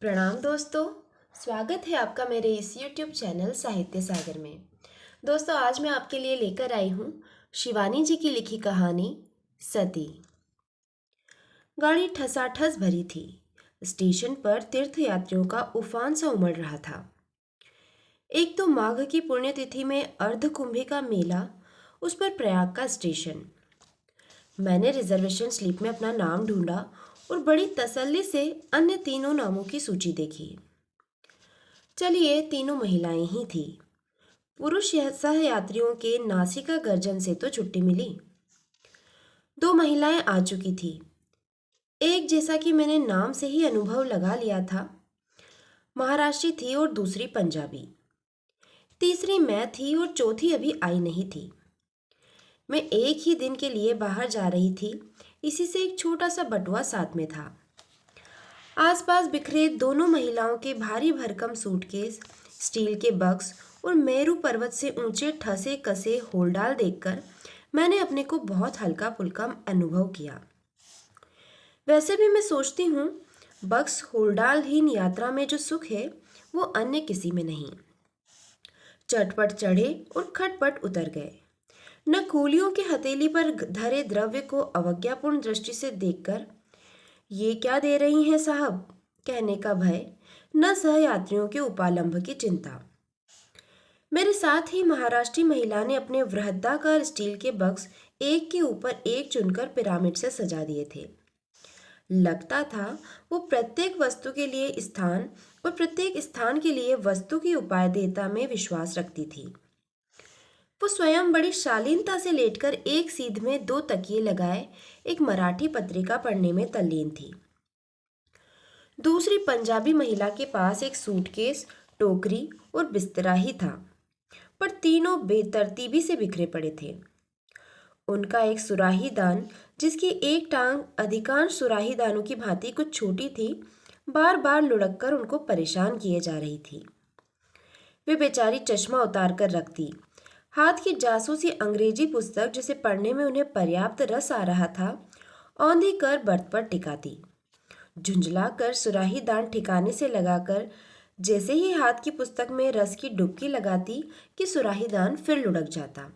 प्रणाम दोस्तों। स्वागत है आपका मेरे इस YouTube चैनल साहित्य सागर में। दोस्तों, आज मैं आपके लिए लेकर आई हूँ शिवानी जी की लिखी कहानी सती। गाड़ी ठसाठस भरी थी। स्टेशन पर तीर्थयात्रियों का उफान सा उमड़ रहा था। एक तो माघ की पुण्यतिथि में अर्धकुंभी का मेला, उस पर प्रयाग का स्टेशन। मैंने रिजर्वेशन स्लिप में अपना नाम ढूंढा और बड़ी तसल्ली से अन्य तीनों नामों की सूची देखी। चलिए, तीनों महिलाएं ही थी। पुरुष सहयात्रियों के नासिका गर्जन से तो छुट्टी मिली। दो महिलाएं आ चुकी थी। एक, जैसा कि मैंने नाम से ही अनुभव लगा लिया था, महाराष्ट्री थी और दूसरी पंजाबी। तीसरी मैं थी और चौथी अभी आई नहीं थी। मैं एक ही दिन के लिए बाहर जा रही थी, इसी से एक छोटा सा बटुआ साथ में था। आसपास बिखरे दोनों महिलाओं के भारी भरकम सूटकेस, स्टील के बक्स और मेरू पर्वत से ऊंचे ठसे कसे होलडाल देखकर मैंने अपने को बहुत हल्का फुल्का अनुभव किया। वैसे भी मैं सोचती हूँ, बक्स होलडालहीन यात्रा में जो सुख है वो अन्य किसी में नहीं। चटपट चढ़े और खटपट उतर गए। न कूलियों के हथेली पर धरे द्रव्य को अवज्ञापूर्ण दृष्टि से देखकर ये क्या दे रही हैं साहब कहने का भय, न सहयात्रियों के उपालंभ की चिंता। मेरे साथ ही महाराष्ट्री महिला ने अपने वृहदाकार स्टील के बक्स एक के ऊपर एक चुनकर पिरामिड से सजा दिए थे। लगता था वो प्रत्येक वस्तु के लिए स्थान और प्रत्येक स्थान के लिए वस्तु की उपादेयता में विश्वास रखती थी। वो स्वयं बड़ी शालीनता से लेटकर एक सीध में दो तकिए लगाए एक मराठी पत्रिका पढ़ने में तल्लीन थी। दूसरी पंजाबी महिला के पास एक सूटकेस, टोकरी और बिस्तरा ही था, पर तीनों बेतरतीबी से बिखरे पड़े थे। उनका एक सुराहीदान, जिसकी एक टांग अधिकांश सुराहीदानों की भांति कुछ छोटी थी, बार बार लुढ़क कर उनको परेशान किए जा रही थी। वे बेचारी चश्मा उतार कर रखती, हाथ की जासूसी अंग्रेजी पुस्तक जिसे पढ़ने में उन्हें पर्याप्त रस आ रहा था औंधी कर बर्थ पर टिकाती। झुंझला कर सुराही दान ठिकाने से लगाकर जैसे ही हाथ की पुस्तक में रस की डुबकी लगाती कि सुराही दान फिर लुढ़क जाता।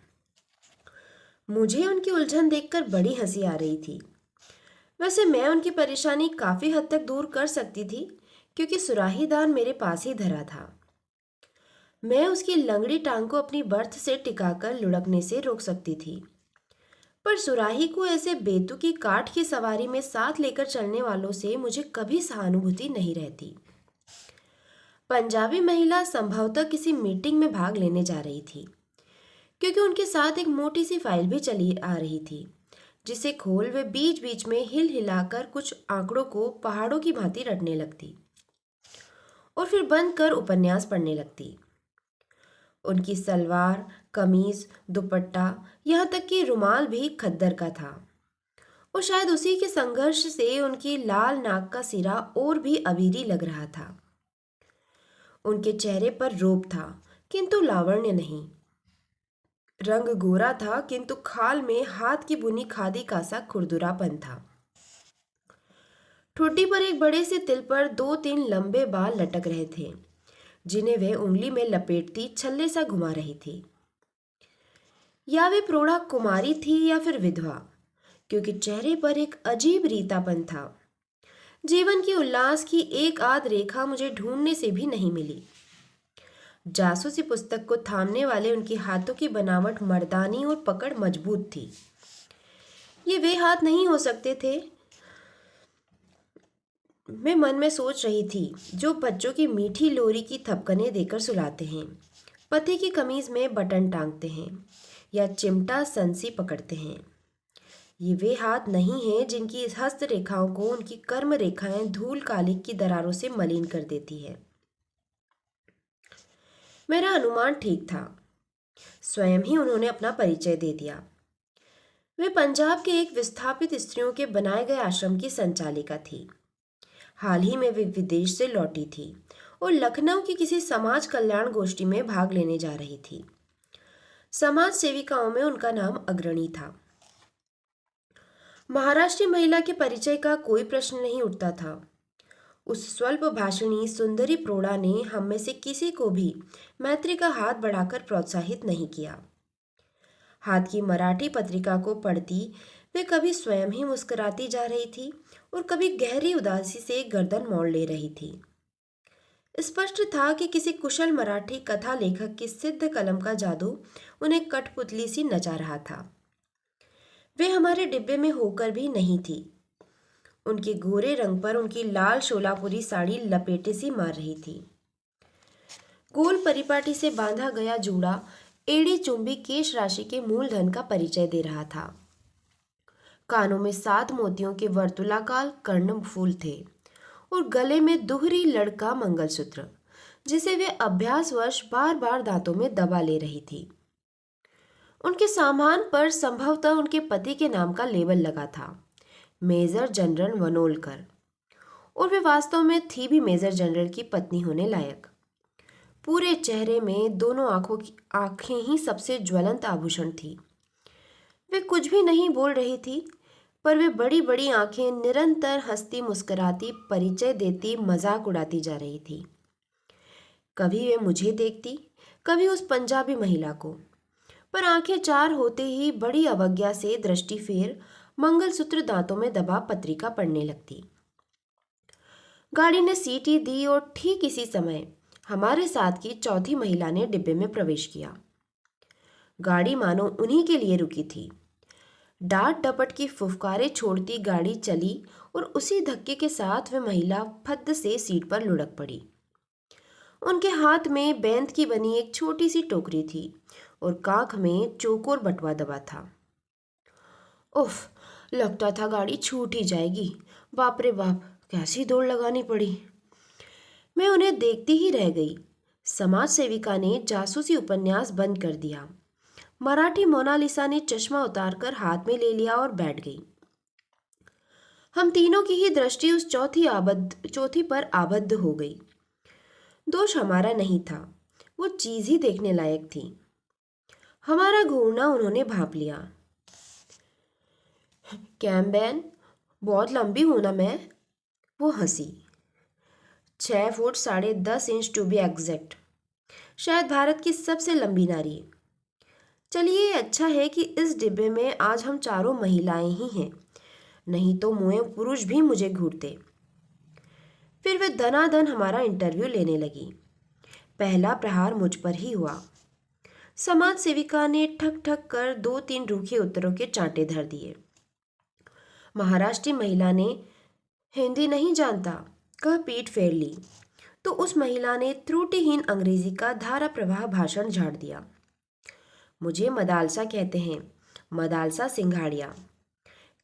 मुझे उनकी उलझन देखकर बड़ी हंसी आ रही थी। वैसे मैं उनकी परेशानी काफी हद तक दूर कर सकती थी, क्योंकि सुराही दान मेरे पास ही धरा था। मैं उसकी लंगड़ी टांग को अपनी बर्थ से टिकाकर लुढ़कने से रोक सकती थी, पर सुराही को ऐसे बेतुकी काठ की सवारी में साथ लेकर चलने वालों से मुझे कभी सहानुभूति नहीं रहती। पंजाबी महिला संभवतः किसी मीटिंग में भाग लेने जा रही थी, क्योंकि उनके साथ एक मोटी सी फाइल भी चली आ रही थी, जिसे खोल वे बीच बीच में हिल हिलाकर कुछ आंकड़ों को पहाड़ों की भांति रटने लगती और फिर बंद कर उपन्यास पढ़ने लगती। उनकी सलवार, कमीज, दुपट्टा, यहाँ तक कि रुमाल भी खद्दर का था, और शायद उसी के संघर्ष से उनकी लाल नाक का सिरा और भी अबीरी लग रहा था। उनके चेहरे पर रोब था, किंतु लावण्य नहीं। रंग गोरा था, किंतु खाल में हाथ की बुनी खादी का सा खुरदुरापन था। ठुड्डी पर एक बड़े से तिल पर दो तीन लंबे बाल लटक रहे थे, जिन्हें वह उंगली में लपेटती छल्ले सा घुमा रही थी। या वे प्रौढ़ा कुमारी थी या फिर विधवा, क्योंकि चेहरे पर एक अजीब रीतापन था। जीवन की उल्लास की एक आध रेखा मुझे ढूंढने से भी नहीं मिली। जासूसी पुस्तक को थामने वाले उनके हाथों की बनावट मर्दानी और पकड़ मजबूत थी। ये वे हाथ नहीं हो सकते थे, मैं मन में सोच रही थी, जो बच्चों की मीठी लोरी की थपकने देकर सुलाते हैं, पति की कमीज में बटन टांगते हैं या चिमटा संसी पकड़ते हैं। ये वे हाथ नहीं हैं जिनकी इस हस्त रेखाओं को उनकी कर्म रेखाएं धूल कालिक की दरारों से मलिन कर देती है। मेरा अनुमान ठीक था। स्वयं ही उन्होंने अपना परिचय दे दिया। वे पंजाब के एक विस्थापित स्त्रियों के बनाए गए आश्रम की संचालिका थी। हाल ही में वे विदेश से लौटी थी और लखनऊ की किसी समाज कल्याण गोष्ठी में भाग लेने जा रही थी। समाज सेविकाओं में उनका नाम अग्रणी था। महाराष्ट्रीय महिला के परिचय का कोई प्रश्न नहीं उठता था। उस स्वल्प भाषणी सुंदरी प्रोढ़ा ने हम में से किसी को भी मैत्री का हाथ बढ़ाकर प्रोत्साहित नहीं किया। हाथ की मराठी पत्रिका को पढ़ती वे कभी स्वयं ही मुस्कुराती जा रही थी और कभी गहरी उदासी से गर्दन मोड़ ले रही थी। स्पष्ट था कि किसी कुशल मराठी कथा लेखक की सिद्ध कलम का जादू उन्हें कठपुतली सी नचा रहा था। वे हमारे डिब्बे में होकर भी नहीं थी। उनके गोरे रंग पर उनकी लाल शोलापुरी साड़ी लपेटे सी मार रही थी। गोल परिपाटी से बांधा गया जूड़ा एड़ी चुंबी केश राशि के मूलधन का परिचय दे रहा था। कानों में 7 मोतियों के वर्तुलाकार कर्ण फूल थे और गले में दोहरी लड़का मंगलसूत्र, जिसे वे अभ्यासवश बार बार दांतों में दबा ले रही थी। उनके सामान पर संभवतः उनके पति के नाम का लेबल लगा था, मेजर जनरल वनोलकर, और वे वास्तव में थी भी मेजर जनरल की पत्नी होने लायक। पूरे चेहरे में दोनों आंखें ही सबसे ज्वलंत आभूषण थी। वे कुछ भी नहीं बोल रही थी, पर वे बड़ी बड़ी आंखें निरंतर हंसती मुस्कुराती परिचय देती मजाक उड़ाती जा रही थी। कभी वे मुझे देखती, कभी उस पंजाबी महिला को, पर आंखें चार होते ही बड़ी अवज्ञा से दृष्टि फेर मंगलसूत्र दांतों में दबा पत्रिका पढ़ने लगती। गाड़ी ने सीटी दी और ठीक इसी समय हमारे साथ की चौथी महिला ने डिब्बे में प्रवेश किया। गाड़ी मानो उन्हीं के लिए रुकी थी। डांट डपट की फुफकारे छोड़ती गाड़ी चली और उसी धक्के के साथ वह महिला फद्द से सीट पर लुढ़क पड़ी। उनके हाथ में बेंत की बनी एक छोटी सी टोकरी थी और काख में चौकोर बटुआ दबा था। उफ, लगता था गाड़ी छूट ही जाएगी। बाप रे बाप, कैसी दौड़ लगानी पड़ी। मैं उन्हें देखती ही रह गई। समाज सेविका ने जासूसी उपन्यास बंद कर दिया। मराठी मोनालिसा ने चश्मा उतारकर हाथ में ले लिया और बैठ गई। हम तीनों की ही दृष्टि उस चौथी पर आबद्ध हो गई। दोष हमारा नहीं था, वो चीज ही देखने लायक थी। हमारा घूरना उन्होंने भांप लिया। कैम्बेन, बहुत लंबी हूं ना मैं? वो हंसी। 6 foot 10.5 inch to be exact. शायद भारत की सबसे लंबी नारी। चलिए, अच्छा है कि इस डिब्बे में आज हम चारों महिलाएं ही हैं, नहीं तो मुए पुरुष भी मुझे घूरते। फिर वे दनादन हमारा इंटरव्यू लेने लगी। पहला प्रहार मुझ पर ही हुआ। समाज सेविका ने ठक ठक कर 2-3 रूखे उत्तरों के चांटे धर दिए। महाराष्ट्री महिला ने हिंदी नहीं जानता कह पीठ फेर ली, तो उस महिला ने त्रुटिहीन अंग्रेजी का धारा प्रवाह भाषण झाड़ दिया। मुझे मदालसा कहते हैं, मदालसा सिंघाड़िया।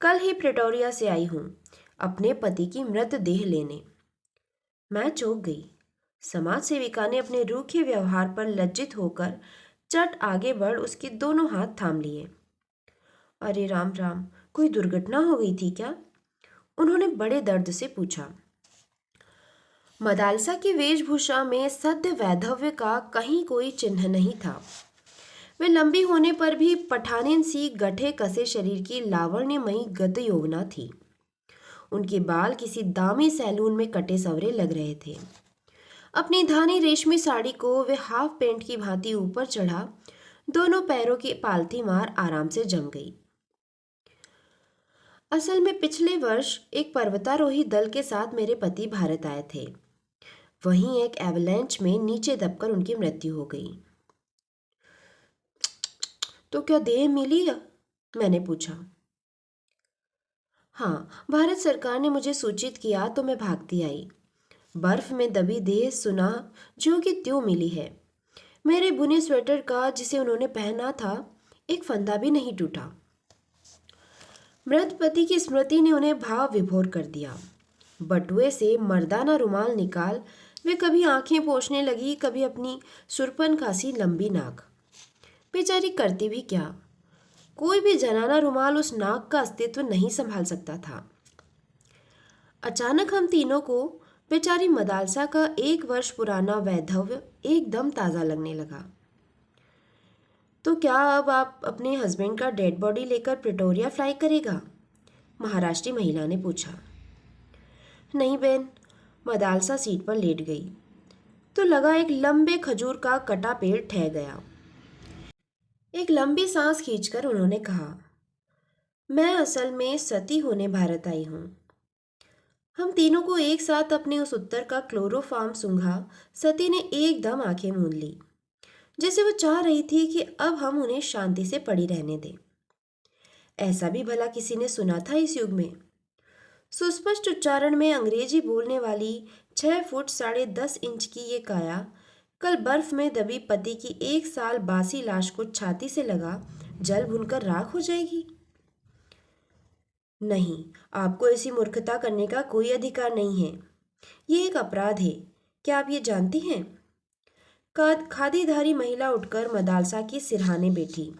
कल ही प्रेटोरिया से आई हूँ अपने पति की मृतदेह लेने। मैं चौंक गई। समाज सेविका ने अपने रूखे व्यवहार पर लज्जित होकर चट आगे बढ़ उसके दोनों हाथ थाम लिए। अरे राम राम, कोई दुर्घटना हो गई थी क्या? उन्होंने बड़े दर्द से पूछा। मदालसा की वेशभूषा में सद्य वैधव्य का कहीं कोई चिन्ह नहीं था। वे लंबी होने पर भी पठानिन सी गठे कसे शरीर की लावण्यमयी गत योगना थी। उनके बाल किसी दामी सैलून में कटे सवरे लग रहे थे। अपनी धानी रेशमी साड़ी को वे हाफ पेंट की भांति ऊपर चढ़ा दोनों पैरों की पालथी मार आराम से जम गई। असल में पिछले वर्ष एक पर्वतारोही दल के साथ मेरे पति भारत आए थे। वहीं एक एवलैंच में नीचे दबकर उनकी मृत्यु हो गई। तो क्या देह मिली? मैंने पूछा। हाँ, भारत सरकार ने मुझे सूचित किया तो मैं भागती आई। बर्फ में दबी देह सुना ज्यों की त्यों मिली है। मेरे बुने स्वेटर का, जिसे उन्होंने पहना था, एक फंदा भी नहीं टूटा। मृत पति की स्मृति ने उन्हें भाव विभोर कर दिया। बटुए से मर्दाना रुमाल निकाल वे कभी आंखें पोंछने लगी, कभी अपनी सुरपन खासी लंबी नाक। बेचारी करती भी क्या? कोई भी जनाना रुमाल उस नाक का अस्तित्व नहीं संभाल सकता था। अचानक हम तीनों को बेचारी मदालसा का 1 वर्ष पुराना वैधव्य एकदम ताज़ा लगने लगा। तो क्या अब आप अपने हस्बैंड का डेड बॉडी लेकर प्रिटोरिया फ्लाई करेगा? महाराष्ट्री महिला ने पूछा। नहीं बहन, मदालसा सीट पर लेट गई तो लगा एक लंबे खजूर का कटा पेड़ ठह गया। एक लंबी सांस खींचकर उन्होंने कहा, मैं असल में सती होने भारत आई हूँ। हम तीनों को एक साथ अपने उस उत्तर का क्लोरोफार्म सूंघा सती ने एकदम आंखें मूंद ली, जैसे वो चाह रही थी कि अब हम उन्हें शांति से पड़ी रहने दें। ऐसा भी भला किसी ने सुना था इस युग में? सुस्पष्ट उच्चारण में अंग्रेजी बोलने वाली 6 फुट 10.5 इंच की ये काया कल बर्फ में दबी पति की 1 साल बासी लाश को छाती से लगा जल भुनकर राख हो जाएगी? नहीं, आपको ऐसी मूर्खता करने का कोई अधिकार नहीं है। ये एक अपराध है। क्या आप ये जानती हैं? खादीधारी महिला उठकर मदालसा की सिरहाने बैठी,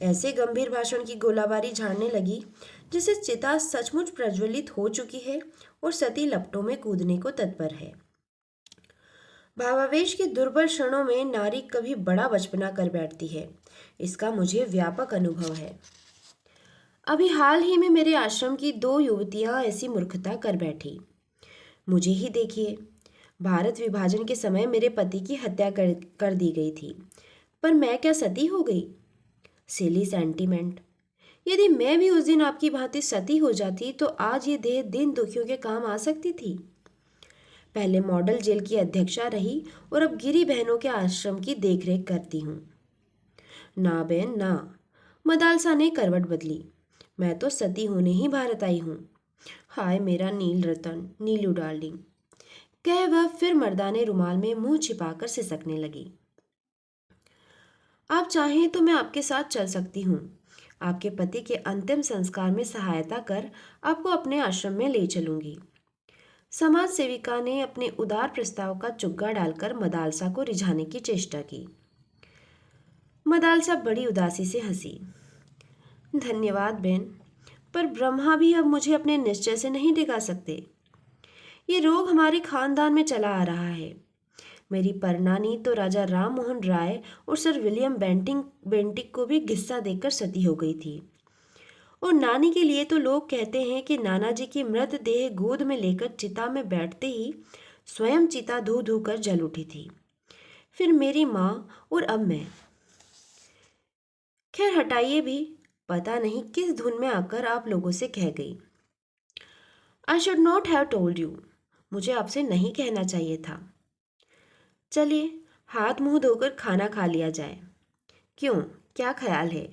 ऐसे गंभीर भाषण की गोलाबारी झाड़ने लगी जिसे चिता सचमुच प्रज्वलित हो चुकी है और सती लपटों में कूदने को तत्पर है। भावावेश के दुर्बल क्षणों में नारी कभी बड़ा बचपना कर बैठती है, इसका मुझे व्यापक अनुभव है। अभी हाल ही में मेरे आश्रम की 2 युवतियां ऐसी मूर्खता कर बैठी। मुझे ही देखिए, भारत विभाजन के समय मेरे पति की हत्या कर दी गई थी, पर मैं क्या सती हो गई? सिली सेंटीमेंट। यदि मैं भी उस दिन आपकी भांति सती हो जाती तो आज ये देह दिन दुखियों के काम आ सकती थी। पहले मॉडल जेल की अध्यक्षा रही और अब गिरी बहनों के आश्रम की देखरेख करती हूँ। ना बहन ना, मदालसा ने करवट बदली। मैं तो सती होने ही भारत आई हूँ। हाय मेरा नील रतन, नीलू डार्लिंग, कह वह फिर मर्दाने रुमाल में मुंह छिपाकर सिसकने लगी। आप चाहें तो मैं आपके साथ चल सकती हूँ। आपके पति के अंतिम संस्कार में सहायता कर आपको अपने आश्रम में ले चलूंगी। समाज सेविका ने अपने उदार प्रस्ताव का चुग्गा डालकर मदालसा को रिझाने की चेष्टा की। मदालसा बड़ी उदासी से हंसी। धन्यवाद बेन, पर ब्रह्मा भी अब मुझे अपने निश्चय से नहीं डिगा सकते। ये रोग हमारे खानदान में चला आ रहा है। मेरी परनानी तो राजा राम मोहन राय और सर विलियम बेंटिक को भी किस्सा देकर सती हो गई थी। और नानी के लिए तो लोग कहते हैं कि नाना जी की मृतदेह गोद में लेकर चिता में बैठते ही स्वयं चिता धू धू कर जल उठी थी। फिर मेरी माँ और अब मैं। खैर हटाइए भी, पता नहीं किस धुन में आकर आप लोगों से कह गई। I should not have told you. मुझे आपसे नहीं कहना चाहिए था। चलिए हाथ मुंह धोकर खाना खा लिया जाए। क्यों, क्या ख्याल है?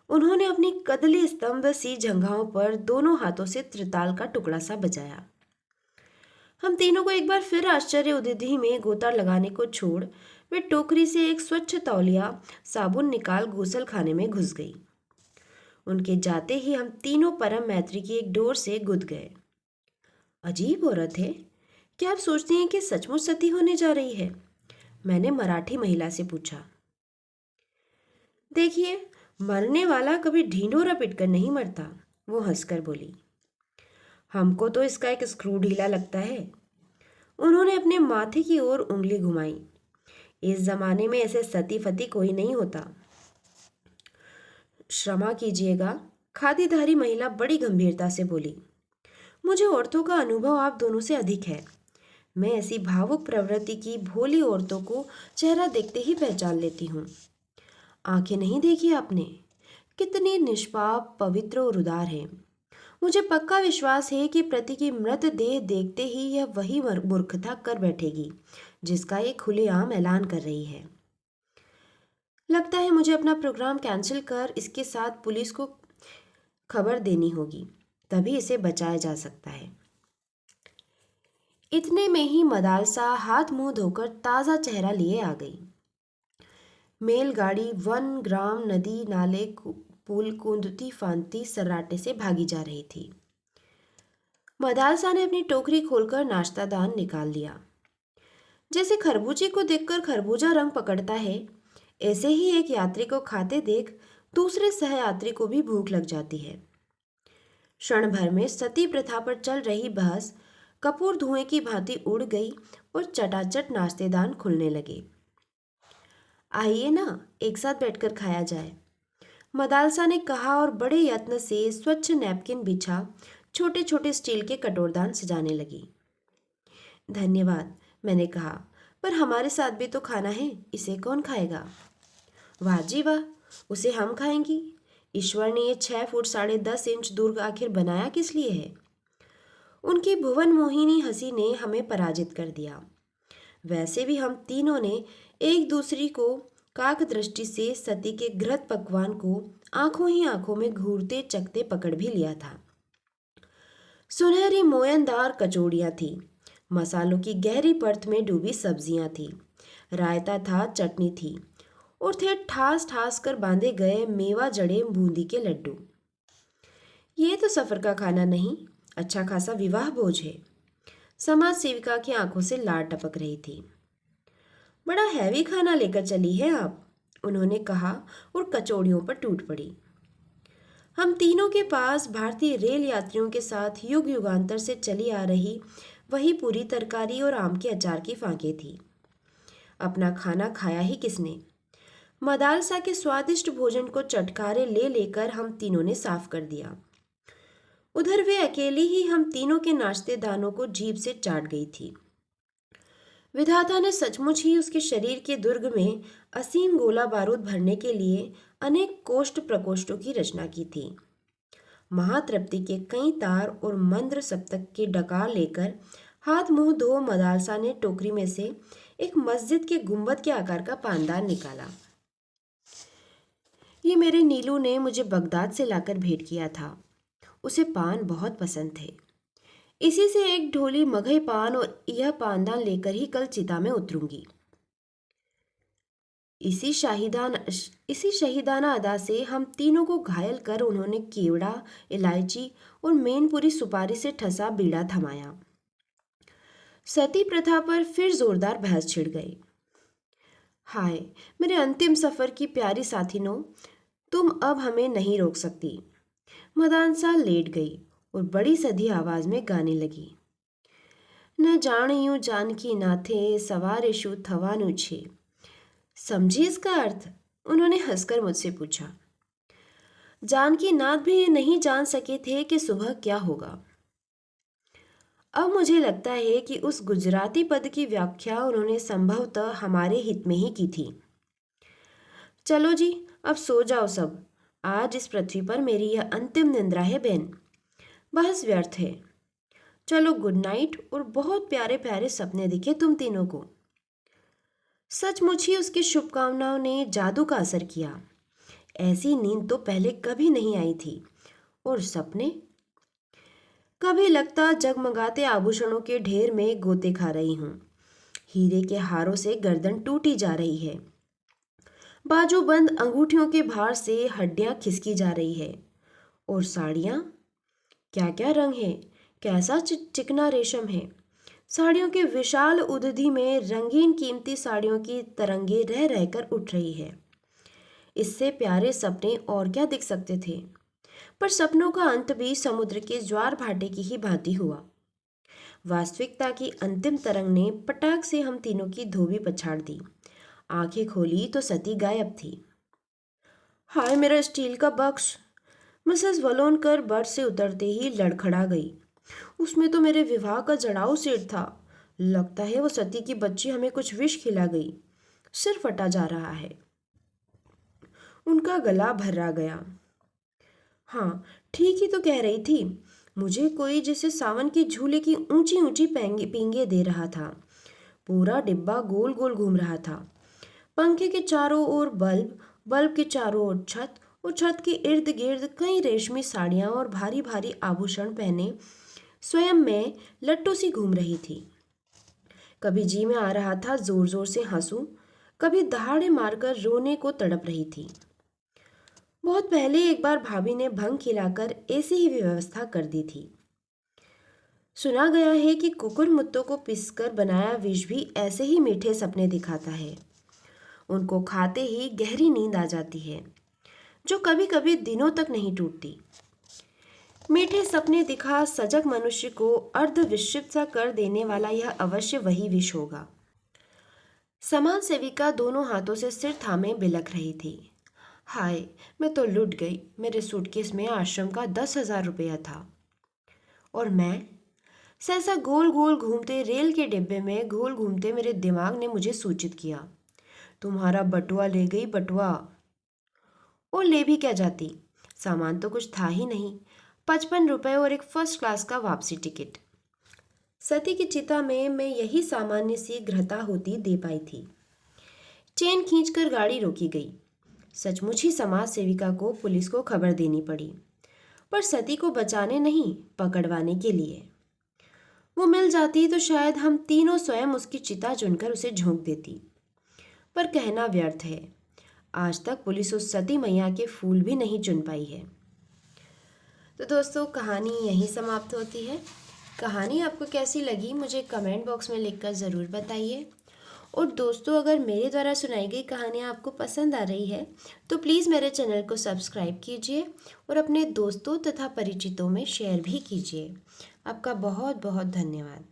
उन्होंने अपनी कदली स्तंभ सी जंघाओं पर दोनों हाथों से त्रिताल का टुकड़ा सा बजाया। हम तीनों को एक बार फिर आश्चर्य उदिधि में गोता लगाने को छोड़ वे टोकरी से एक स्वच्छ तौलिया साबुन निकाल गूसल खाने में घुस गई। उनके जाते ही हम तीनों परम मैत्री की एक डोर से गुद गए। अजीब औरत है। क्या आप सोचती हैं कि सचमुच सती होने जा रही है? मैंने मराठी महिला से पूछा। देखिए, मरने वाला कभी ढिंढोरा पिटकर नहीं मरता, वो हंसकर बोली। हमको तो इसका एक स्क्रू ढीला लगता है। उन्होंने अपने माथे की ओर उंगली घुमाई। इस जमाने में ऐसे सती फती कोई नहीं होता। क्षमा कीजिएगा, खादीधारी महिला बड़ी गंभीरता से बोली। मुझे औरतों का अनुभव आप दोनों से अधिक है। मैं ऐसी भावुक प्रवृत्ति की भोली औरतों को चेहरा देखते ही पहचान लेती हूँ। आंखें नहीं देखी आपने? कितनी निष्पाप, पवित्र और उदार है। मुझे पक्का विश्वास है कि प्रति की मृतदेह देखते ही यह वही मूर्खता कर बैठेगी जिसका ये खुलेआम ऐलान कर रही है। लगता है मुझे अपना प्रोग्राम कैंसिल कर इसके साथ पुलिस को खबर देनी होगी, तभी इसे बचाया जा सकता है। इतने में ही मदालसा हाथ मुंह धोकर ताज़ा चेहरा लिए आ गई। मेलगाड़ी वन ग्राम नदी नाले पुल कूदती फांदती सर्राटे से भागी जा रही थी। मदालसा ने अपनी टोकरी खोलकर नाश्ता दान निकाल लिया। जैसे खरबूजे को देखकर खरबूजा रंग पकड़ता है, ऐसे ही एक यात्री को खाते देख दूसरे सहयात्री को भी भूख लग जाती है। क्षण भर में सती प्रथा पर चल रही बहस कपूर धुएं की भांति उड़ गई और चटाचट नाश्तेदान खुलने लगे। आइए ना, एक साथ बैठकर खाया जाए, मदालसा ने कहा और बड़े यत्न से स्वच्छ नैपकिन बिछा छोटे छोटे स्टील के कटोरदान सजाने लगी। धन्यवाद, मैंने कहा, पर हमारे साथ भी तो खाना है, इसे कौन खाएगा? वाह जी वाह, उसे हम खाएंगी। ईश्वर ने ये 6 फुट 10.5 इंच दूर आखिर बनाया किस लिए है? उनकी भुवन मोहिनी हंसी ने हमें पराजित कर दिया। वैसे भी हम तीनों ने एक दूसरी को काक दृष्टि से सती के घृत पकवान को आंखों ही आंखों में घूरते चखते पकड़ भी लिया था। सुनहरी मोयनदार कचौड़ियाँ थी, मसालों की गहरी परत में डूबी सब्जियाँ थी, रायता था, चटनी थी और थे ठास ठास कर बांधे गए मेवा जड़े बूंदी के लड्डू। ये तो सफर का खाना नहीं, अच्छा खासा विवाह भोज है। समाज सेविका की आंखों से लार टपक रही थी। बड़ा हैवी खाना लेकर चली है आप, उन्होंने कहा और कचौड़ियों पर टूट पड़ी। हम तीनों के पास भारतीय रेल यात्रियों के साथ युग युगांतर से चली आ रही वही पूरी तरकारी और आम के अचार की फांके थी। अपना खाना खाया ही किसने? मदालसा के स्वादिष्ट भोजन को चटकारे ले लेकर हम तीनों ने साफ कर दिया। उधर वे अकेली ही हम तीनों के नाश्ते दानों को जीभ से चाट गई थी। विधाता ने सचमुच ही उसके शरीर के दुर्ग में असीम गोला बारूद भरने के लिए अनेक कोष्ठ प्रकोष्ठों की रचना की थी। महातृप्ति के कई तार और मंद्र सप्तक के डकार लेकर हाथ मुंह धो मदालसा ने टोकरी में से एक मस्जिद के गुंबद के आकार का पानदान निकाला। ये मेरे नीलू ने मुझे बगदाद से लाकर भेंट किया था। उसे पान बहुत पसंद थे। इसी से एक ढोली मगही पान और यह पानदान लेकर ही कल चिता में उतरूंगी। इसी शहीदाना अदा से हम तीनों को घायल कर उन्होंने केवड़ा, इलायची और मेनपुरी सुपारी से ठसा बीड़ा थमाया। सती प्रथा पर फिर जोरदार बहस छिड़ गई। हाय, मेरे अंतिम सफर की प्यारी साथिनो, तुम अब हमें नहीं रोक सकती। मदानसा लेट गई और बड़ी सधी आवाज में गाने लगी। न जानियो जानकी नाथे सवारेशु थवानु छे। समझी इसका अर्थ? उन्होंने हंसकर मुझसे पूछा। जानकी नाथ भी ये नहीं जान सके थे कि सुबह क्या होगा। अब मुझे लगता है कि उस गुजराती पद की व्याख्या उन्होंने संभवतः हमारे हित में ही की थी। चलो जी, अब सो जाओ सब। आज इस पृथ्वी पर मेरी यह अंतिम निंद्रा है बहन। बहस व्यर्थ है। चलो गुड नाइट और बहुत प्यारे प्यारे सपने दिखे तुम तीनों को। सचमुच ही उसकी शुभकामनाओं ने जादू का असर किया। ऐसी नींद तो पहले कभी नहीं आई थी। और सपने? कभी लगता जगमगाते आभूषणों के ढेर में गोते खा रही हूँ। हीरे के हारों से गर्दन टूटी जा रही है। बाजूबंद अंगूठियों के भार से हड्डियां खिसकी जा रही है। और साड़ियाँ? क्या क्या रंग है, कैसा चिकना रेशम है। साड़ियों के विशाल उद्धि में रंगीन कीमती साड़ियों की तरंगे रह रहकर उठ रही है। इससे प्यारे सपने और क्या दिख सकते थे? पर सपनों का अंत भी समुद्र के ज्वार भाटे की ही भांति हुआ। वास्तविकता की अंतिम तरंग ने पटाख से हम तीनों की धोबी पछाड़ दी। आंखें खोली तो सती गायब थी। हाय मेरा स्टील का बक्स! मिसेस वलोनकर बर्थ से उतरते ही लड़खड़ा गई। उसमें तो मेरे विवाह का जड़ाऊ सेट था। लगता है वो सती की बच्ची हमें कुछ विष खिला गई। सिर फटा जा रहा है। उनका गला भर्रा गया। हाँ, ठीक ही तो कह रही थी। मुझे कोई जैसे सावन के झूले की ऊंची ऊंची पींगे दे रहा था। पूरा डिब्बा गोल गोल घूम रहा था। पंखे के चारों ओर बल्ब, बल्ब के चारों ओर छत और छत के इर्द गिर्द कई रेशमी साड़ियाँ और भारी भारी आभूषण पहने स्वयं मैं लट्टू सी घूम रही थी। कभी जी में आ रहा था जोर जोर से हंसूं, कभी दहाड़े मारकर रोने को तड़प रही थी। बहुत पहले एक बार भाभी ने भंग खिलाकर ऐसी ही व्यवस्था कर दी थी। सुना गया है कि कुकुर मुत्तों को पीसकर बनाया विष भी ऐसे ही मीठे सपने दिखाता है। उनको खाते ही गहरी नींद आ जाती है, जो कभी कभी दिनों तक नहीं टूटती। मीठे सपने दिखा सजग मनुष्य को अर्ध विक्षिप्त सा कर देने वाला यह अवश्य वही विष होगा। समाज सेविका दोनों हाथों से सिर थामे बिलख रही थी। हाय, मैं तो लुट गई। मेरे सूटकेस में आश्रम का 10,000 रुपया था। और मैं? सहसा गोल गोल घूमते रेल के डिब्बे में गोल घूमते मेरे दिमाग ने मुझे सूचित किया, तुम्हारा बटुआ ले गई बटुआ। और ले भी क्या जाती, सामान तो कुछ था ही नहीं, 55 रुपए और एक फर्स्ट क्लास का वापसी टिकट। सती की चिता में मैं यही सामान्य सी घृता होती दे पाई थी। चेन खींचकर गाड़ी रोकी गई। सचमुच ही समाज सेविका को पुलिस को खबर देनी पड़ी, पर सती को बचाने नहीं, पकड़वाने के लिए। वो मिल जाती तो शायद हम तीनों स्वयं उसकी चिता चुनकर उसे झोंक देती, पर कहना व्यर्थ है। आज तक पुलिस उस सती मैया के फूल भी नहीं चुन पाई है। तो दोस्तों, कहानी यहीं समाप्त होती है। कहानी आपको कैसी लगी मुझे कमेंट बॉक्स में लिखकर ज़रूर बताइए। और दोस्तों, अगर मेरे द्वारा सुनाई गई कहानियाँ आपको पसंद आ रही है तो प्लीज़ मेरे चैनल को सब्सक्राइब कीजिए और अपने दोस्तों तथा परिचितों में शेयर भी कीजिए। आपका बहुत बहुत धन्यवाद।